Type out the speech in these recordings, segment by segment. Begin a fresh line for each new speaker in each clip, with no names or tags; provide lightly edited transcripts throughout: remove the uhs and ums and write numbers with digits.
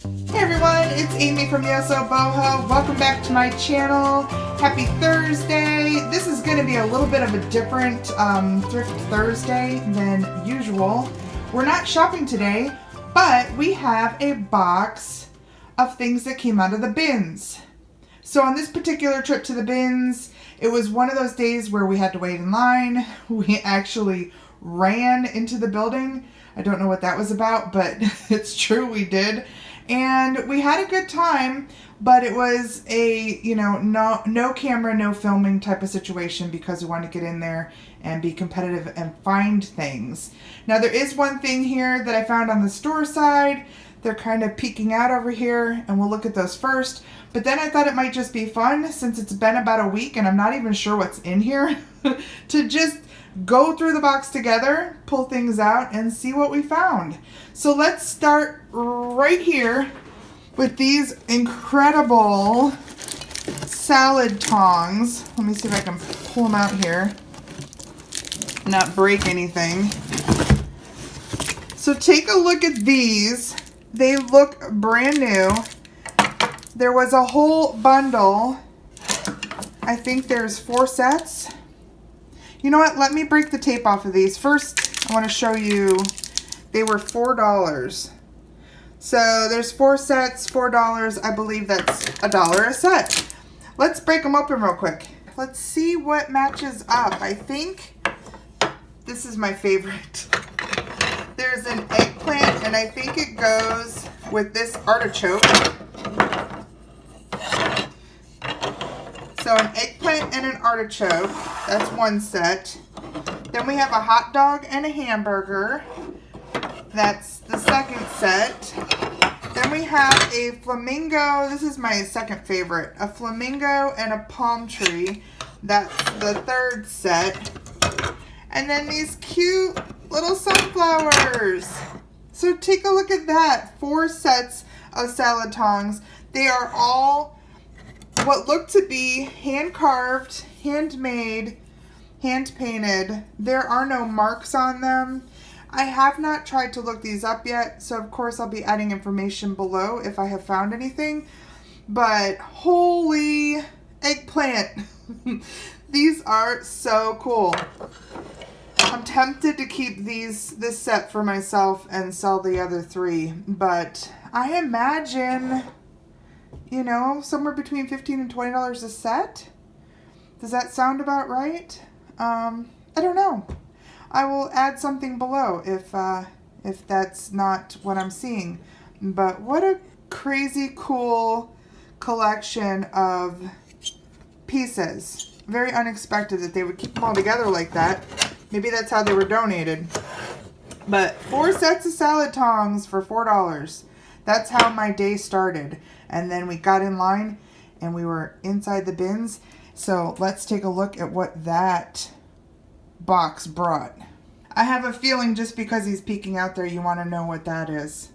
Hey everyone, it's Amy from Yosoboho. Welcome back to my channel. Happy Thursday. This is going to be a little bit of a different Thrift Thursday than usual. We're not shopping today, but we have a box of things that came out of the bins. So on this particular trip to the bins, it was one of those days where we had to wait in line. We actually ran into the building. I don't know what that was about, but it's true, we did. And we had a good time, but it was a, no camera, no filming type of situation because we wanted to get in there and be competitive and find things. Now there is one thing here that I found on the store side. They're kind of peeking out over here, and we'll look at those first. But then I thought it might just be fun, since it's been about a week and I'm not even sure what's in here, to just go through the box together, pull things out, and see what we found. So let's start right here with these incredible salad tongs. Let me see if I can pull them out here, not break anything. So take a look at these. They look brand new. There was a whole bundle. I think there's 4 sets. You know what? Let me break the tape off of these. First, I want to show you, they were $4. So there's 4 sets, $4. I believe that's $1 a set. Let's break them open real quick. Let's see what matches up. I think this is my favorite. There's an eggplant, and I think it goes with this artichoke. So an eggplant and an artichoke, that's one set. Then we have a hot dog and a hamburger. That's the second set. Then we have a flamingo. This is my second favorite. A flamingo and a palm tree. That's the third set. And then these cute little sunflowers. So take a look at that. 4 sets of salad tongs. They are all what look to be hand-carved, handmade, hand-painted. There are no marks on them. I have not tried to look these up yet, so of course I'll be adding information below if I have found anything. But holy eggplant. These are so cool. I'm tempted to keep this set for myself and sell the other 3, but I imagine, somewhere between $15 and $20 a set. Does that sound about right? I don't know. I will add something below if that's not what I'm seeing. But what a crazy cool collection of pieces. Very unexpected that they would keep them all together like that. Maybe that's how they were donated. But 4 sets of salad tongs for $4. That's how my day started. And then we got in line and we were inside the bins. So let's take a look at what that box brought. I have a feeling just because he's peeking out there, you want to know what that is.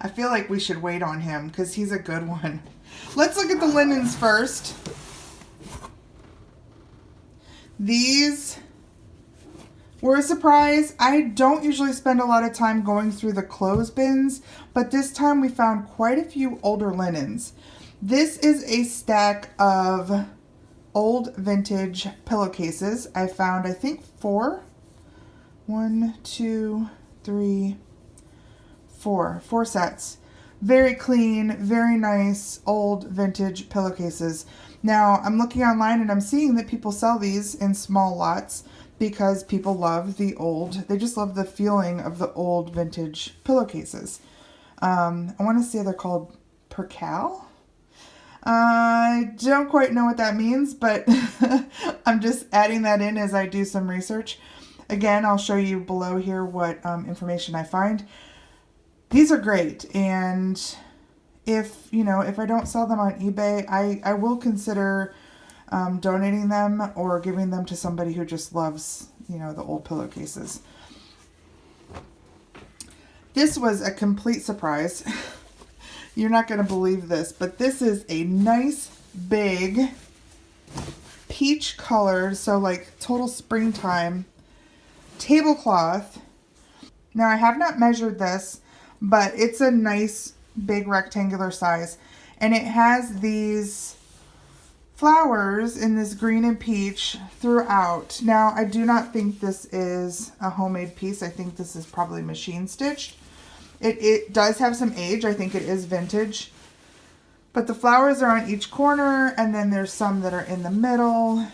I feel like we should wait on him because he's a good one. Let's look at the linens first. These were a surprise. I don't usually spend a lot of time going through the clothes bins, but this time we found quite a few older linens. This is a stack of old vintage pillowcases. I found, I think, 4. 1, 2, 3, 4. 4 sets. Very clean, very nice, old vintage pillowcases. Now, I'm looking online and I'm seeing that people sell these in small lots because people love the old, they just love the feeling of the old vintage pillowcases. I want to say they're called percale. I don't quite know what that means, but I'm just adding that in as I do some research. Again, I'll show you below here what information I find. These are great, and if I don't sell them on eBay, I will consider donating them or giving them to somebody who just loves, the old pillowcases. This was a complete surprise. You're not going to believe this, but this is a nice big peach colored, so like total springtime tablecloth. Now I have not measured this, but it's a nice big rectangular size. And it has these flowers in this green and peach throughout. Now, I do not think this is a homemade piece. I think this is probably machine stitched. It does have some age. I think it is vintage. But the flowers are on each corner, and then there's some that are in the middle.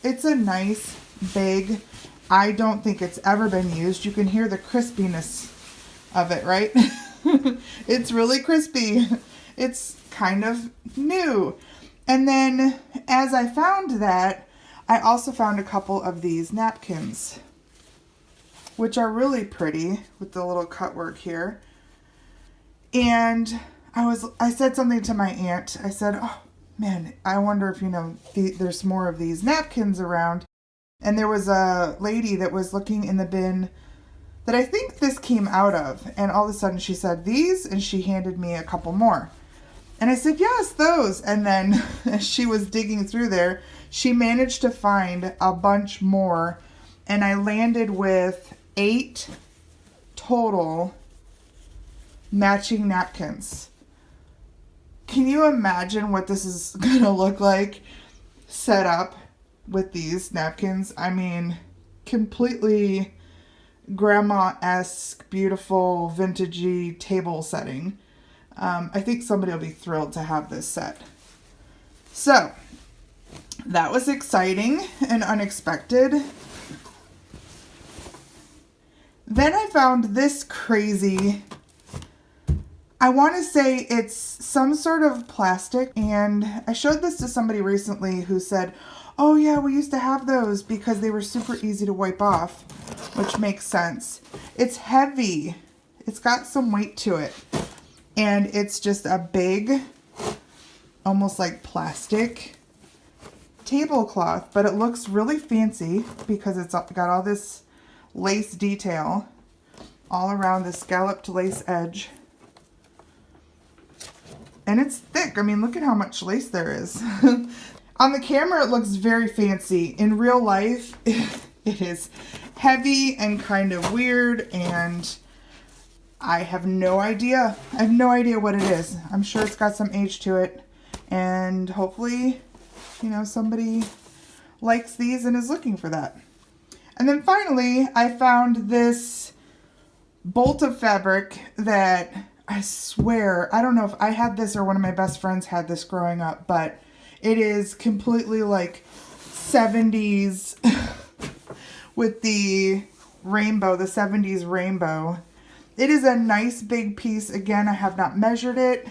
It's a nice, big, I don't think it's ever been used. You can hear the crispiness of it, right? It's really crispy. It's kind of new. And then as I found that, I also found a couple of these napkins, which are really pretty with the little cut work here. And I said something to my aunt. I said, oh man, I wonder if, there's more of these napkins around. And there was a lady that was looking in the bin that I think this came out of. And all of a sudden she said, these? And she handed me a couple more. And I said, yes, those. And then as she was digging through there, she managed to find a bunch more. And I landed with 8 total matching napkins. Can you imagine what this is going to look like set up with these napkins? I mean, completely grandma-esque, beautiful, vintagey table setting. I think somebody will be thrilled to have this set. So, that was exciting and unexpected. Then I found this crazy, I want to say it's some sort of plastic, and I showed this to somebody recently who said, oh yeah, we used to have those because they were super easy to wipe off, which makes sense. It's heavy. It's got some weight to it. And it's just a big, almost like plastic tablecloth, but it looks really fancy because it's got all this lace detail all around the scalloped lace edge. And it's thick. I mean, look at how much lace there is. On the camera, it looks very fancy. In real life, it is heavy and kind of weird, and I have no idea. I have no idea what it is. I'm sure it's got some age to it, and hopefully, somebody likes these and is looking for that. And then finally, I found this bolt of fabric that I swear, I don't know if I had this or one of my best friends had this growing up, but it is completely like 70s with the rainbow, the 70s rainbow. It is a nice big piece. Again, I have not measured it,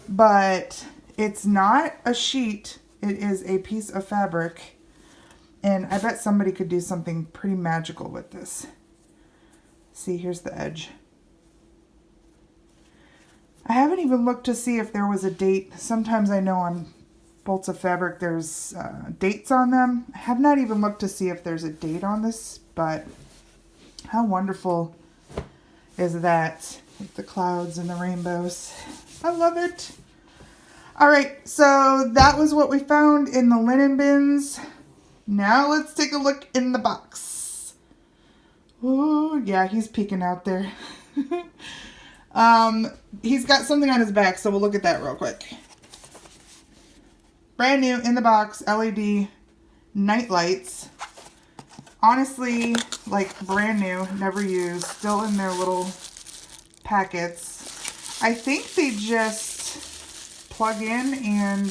but it's not a sheet. It is a piece of fabric, and I bet somebody could do something pretty magical with this. See, here's the edge. I haven't even looked to see if there was a date. Sometimes I know on bolts of fabric there's dates on them. I have not even looked to see if there's a date on this, but how wonderful is that with the clouds and the rainbows. I love it. All right, so that was what we found in the linen bins. Now let's take a look in the box. Oh yeah, he's peeking out there. He's got something on his back, so we'll look at that real quick. Brand new in the box, LED night lights. Honestly, like brand new, never used, still in their little packets. I think they just plug in and,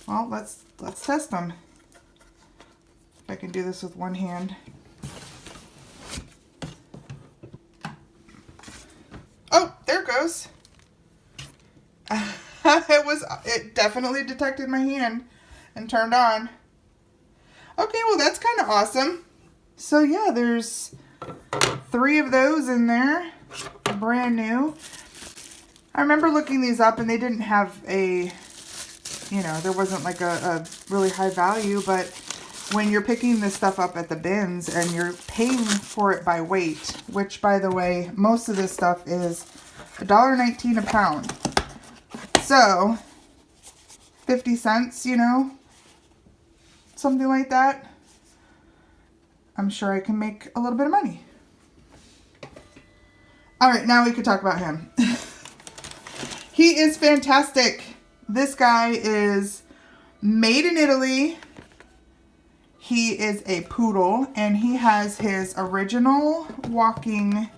well, let's test them. If I can do this with one hand. Oh, there it goes. It definitely detected my hand and turned on. Okay, well that's kind of awesome. So yeah, there's 3 of those in there, brand new. I remember looking these up and they didn't have a, there wasn't like a really high value, but when you're picking this stuff up at the bins and you're paying for it by weight, which by the way, most of this stuff is $1.19 a pound. So, 50 cents, something like that. I'm sure I can make a little bit of money. All right, now we can talk about him. He is fantastic. This guy is made in Italy. He is a poodle, and he has his original walking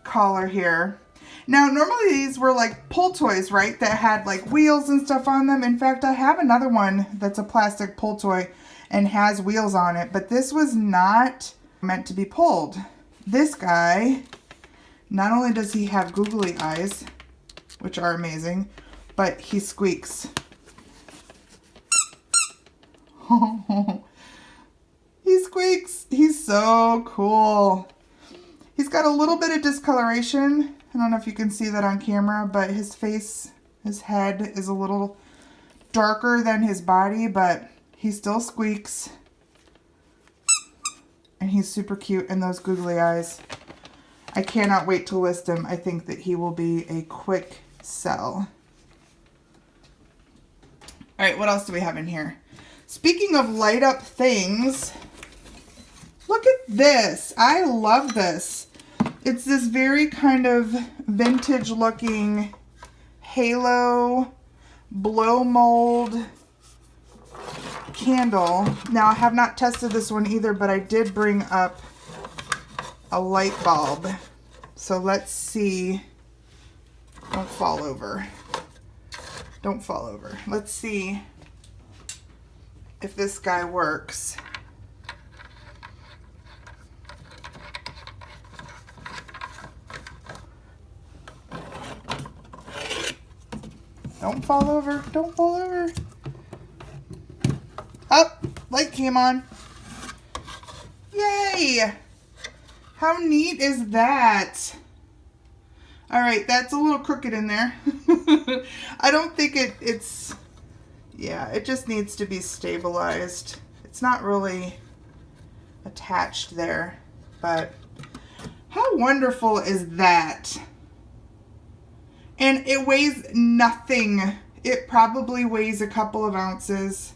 collar here. Now, normally these were like pull toys, right? That had like wheels and stuff on them. In fact, I have another one that's a plastic pull toy and has wheels on it, but this was not meant to be pulled. This guy, not only does he have googly eyes, which are amazing, but he squeaks. He squeaks. He's so cool. He's got a little bit of discoloration. I don't know if you can see that on camera, but his face, his head is a little darker than his body, but he still squeaks. And he's super cute in those googly eyes. I cannot wait to list him. I think that he will be a quick sell. All right, what else do we have in here? Speaking of light up things, look at this. I love this. It's this very kind of vintage looking halo blow mold candle. Now, I have not tested this one either, but I did bring up a light bulb. So let's see. Don't fall over. Don't fall over. Let's see if this guy works. Don't fall over. Don't fall over. Up. Light came on. Yay! How neat is that? All right, that's a little crooked in there. I don't think it's, yeah, it just needs to be stabilized. It's not really attached there, but how wonderful is that? And it weighs nothing. It probably weighs a couple of ounces.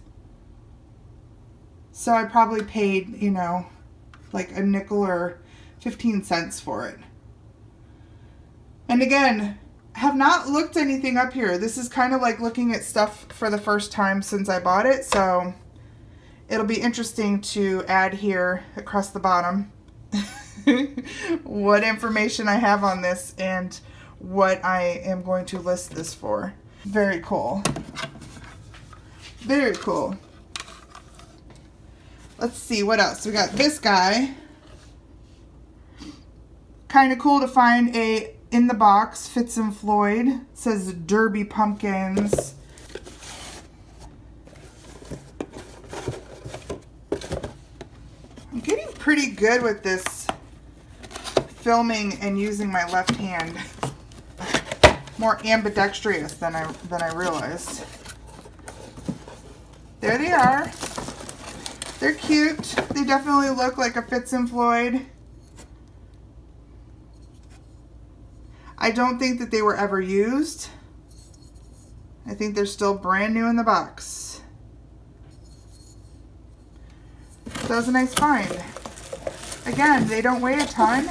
So I probably paid, you know, like a nickel or 15 cents for it. And again, have not looked anything up here. This is kind of like looking at stuff for the first time since I bought it. So it'll be interesting to add here across the bottom what information I have on this and what I am going to list this for. Very cool. Very cool. Let's see what else. We got this guy. Kind of cool to find a in the box Fitz and Floyd. It says Derby Pumpkins. I'm getting pretty good with this filming and using my left hand. More ambidextrous than I realized. There they are. They're cute. They definitely look like a Fitz and Floyd. I don't think that they were ever used. I think they're still brand new in the box. So that was a nice find. Again, they don't weigh a ton.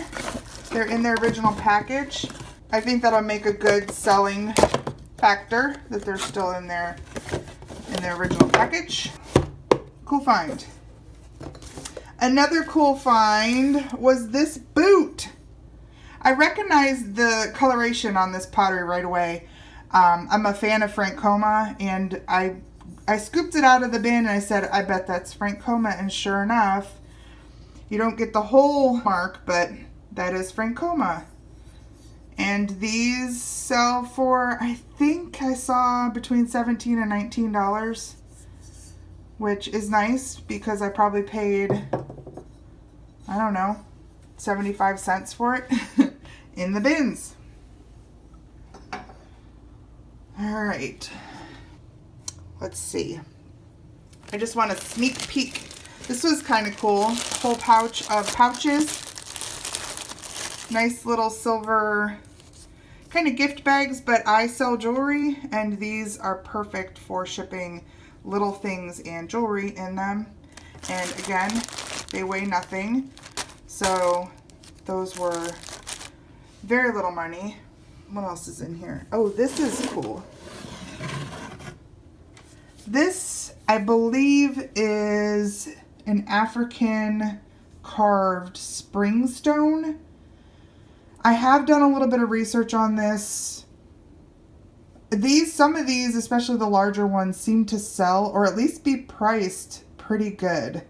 They're in their original package. I think that'll make a good selling factor that they're still in their original package. Cool find. Another cool find was this boot. I recognized the coloration on this pottery right away. I'm a fan of Francoma, and I scooped it out of the bin and I said, I bet that's Francoma, and sure enough, you don't get the whole mark, but that is Francoma. And these sell for, I think I saw between $17 and $19, which is nice because I probably paid, I don't know, 75 cents for it in the bins. All right, let's see. I just want a sneak peek. This was kind of cool. Whole pouch of pouches. Nice little silver kind of gift bags, but I sell jewelry, and these are perfect for shipping little things and jewelry in them. And again, they weigh nothing. So those were Very little money. What else is in here? Oh, this is cool. This, I believe, is an African carved spring stone. I have done a little bit of research on this. Some of these, especially the larger ones, seem to sell or at least be priced pretty good.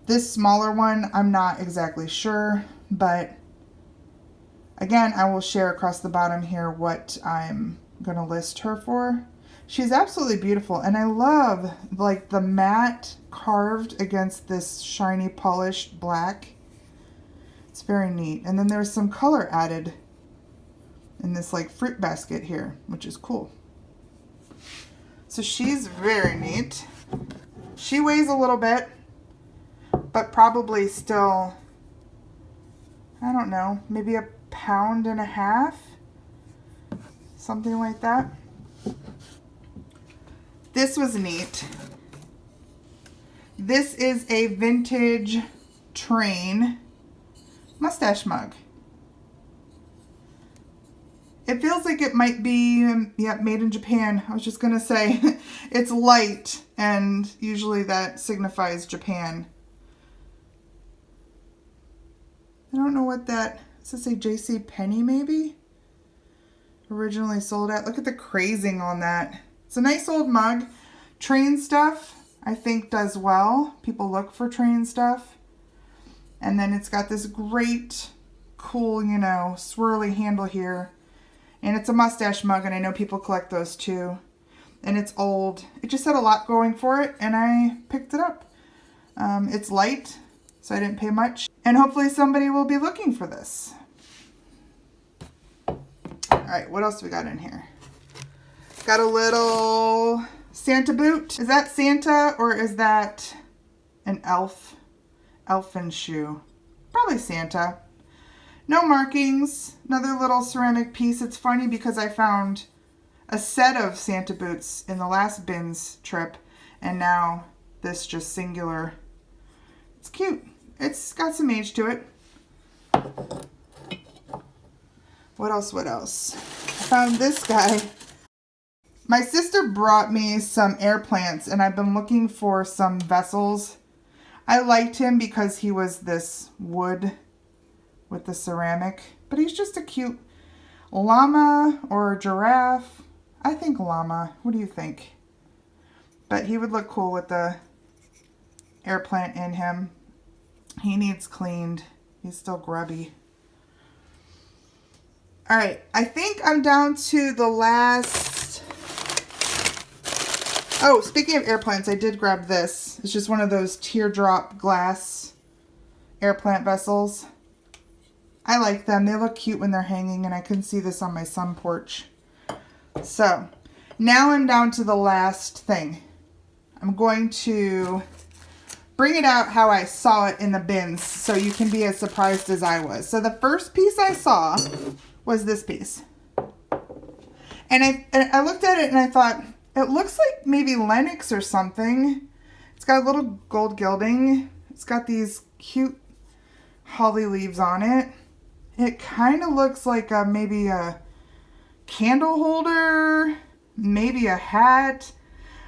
This smaller one, I'm not exactly sure, but again, I will share across the bottom here what I'm going to list her for. She's absolutely beautiful, and I love like the matte carved against this shiny polished black. It's very neat. And then there's some color added in this like fruit basket here, which is cool. So she's very neat. She weighs a little bit, but probably still, I don't know, maybe 1.5 pounds, something like that. This was neat. This is a vintage train mustache mug. It feels like it might be, made in Japan. I was just going to say, it's light, and usually that signifies Japan. I don't know what that, does it say J.C. Penney maybe? Originally sold at. Look at the crazing on that. It's a nice old mug. Train stuff, I think, does well. People look for train stuff. And then it's got this great, cool, you know, swirly handle here. And it's a mustache mug, and I know people collect those too. And it's old. It just had a lot going for it, and I picked it up. It's light, so I didn't pay much. And hopefully somebody will be looking for this. All right, what else do we got in here? Got a little Santa boot. Is that Santa, or is that an elfin shoe? Probably Santa. No markings. Another little ceramic piece. It's funny because I found a set of Santa boots in the last bins trip, and now this just singular. It's cute. It's got some age to it. What else? What else? I found this guy. My sister brought me some air plants, and I've been looking for some vessels. I liked him because he was this wood with the ceramic, but he's just a cute llama or giraffe. I think llama. What do you think? But he would look cool with the air plant in him. He needs cleaned. He's still grubby. All right, I think I'm down to the last. Oh, speaking of air plants, I did grab this. It's just one of those teardrop glass air plant vessels. I like them. They look cute when they're hanging, and I can see this on my sun porch. So now I'm down to the last thing. I'm going to bring it out how I saw it in the bins so you can be as surprised as I was. So the first piece I saw was this piece. And I looked at it and I thought, it looks like maybe Lennox or something. It's got a little gold gilding. It's got these cute holly leaves on it. It kind of looks like maybe a candle holder, maybe a hat.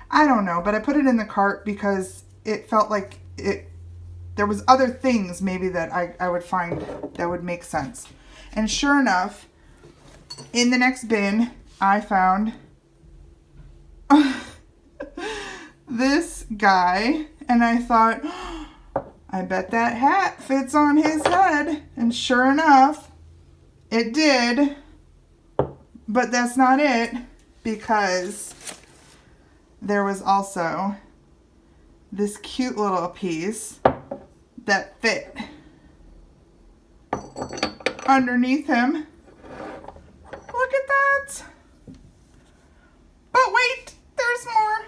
I don't know, but I put it in the cart because it felt like there was other things maybe that I would find that would make sense. And sure enough, in the next bin, I found this guy, and I thought, oh, I bet that hat fits on his head. And sure enough, it did. But that's not it, because there was also this cute little piece that fit underneath him. Look at that. But wait, there's more.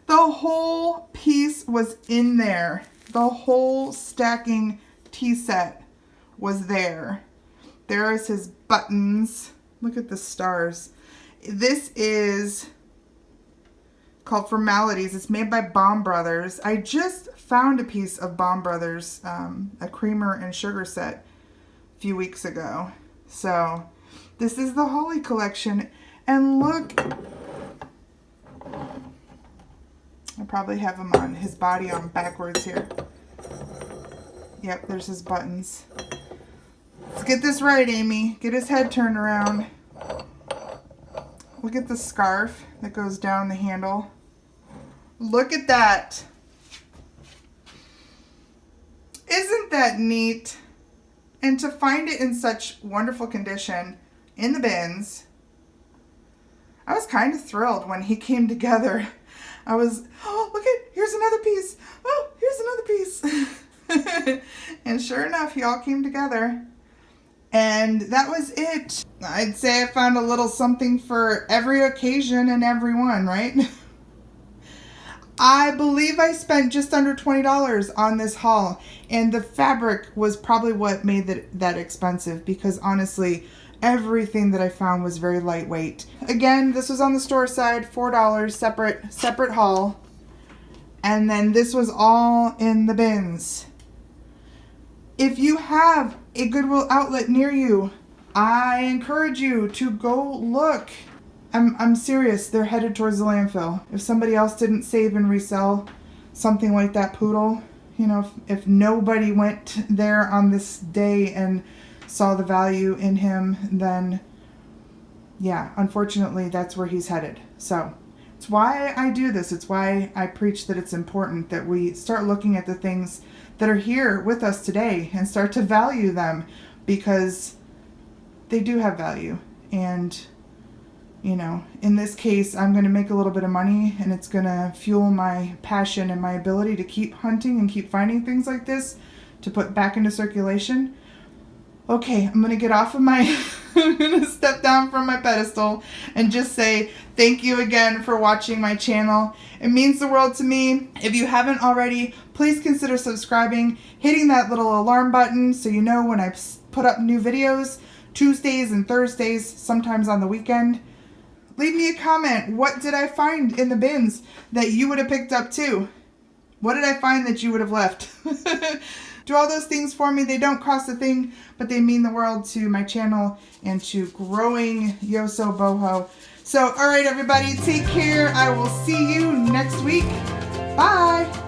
The whole piece was in there. The whole stacking tea set was there. There is his buttons. Look at the stars. This is called Formalities. It's made by Baum Brothers. I just found a piece of Baum Brothers, a creamer and sugar set, a few weeks ago. So this is the Holly collection. And look, I probably have him on his body on backwards here. Yep, there's his buttons. Let's get this right, Amy. Get his head turned around. Look at the scarf that goes down the handle. Look at that. Isn't that neat? And to find it in such wonderful condition in the bins, I was kind of thrilled when he came together. I was, oh, look at, here's another piece. Oh, here's another piece. And sure enough, he all came together. And that was it. I'd say I found a little something for every occasion and everyone, right? I believe I spent just under $20 on this haul. And the fabric was probably what made that expensive, because honestly, everything that I found was very lightweight. Again, this was on the store side, $4, separate haul. And then this was all in the bins. If you have a Goodwill outlet near you, I encourage you to go look. I'm serious, they're headed towards the landfill. If somebody else didn't save and resell something like that Poodle, you know, if nobody went there on this day and saw the value in him, then yeah, unfortunately that's where he's headed. So it's why I do this. It's why I preach that it's important that we start looking at the things that are here with us today and start to value them, because they do have value. And you know, in this case, I'm going to make a little bit of money, and it's going to fuel my passion and my ability to keep hunting and keep finding things like this to put back into circulation. Okay, I'm going to get off of my, I'm going to step down from my pedestal and just say thank you again for watching my channel. It means the world to me. If you haven't already, please consider subscribing, hitting that little alarm button so you know when I put up new videos, Tuesdays and Thursdays, sometimes on the weekend. Leave me a comment. What did I find in the bins that you would have picked up too? What did I find that you would have left? Do all those things for me. They don't cost a thing, but they mean the world to my channel and to growing Yosoboho. So, all right, everybody, take care. I will see you next week. Bye.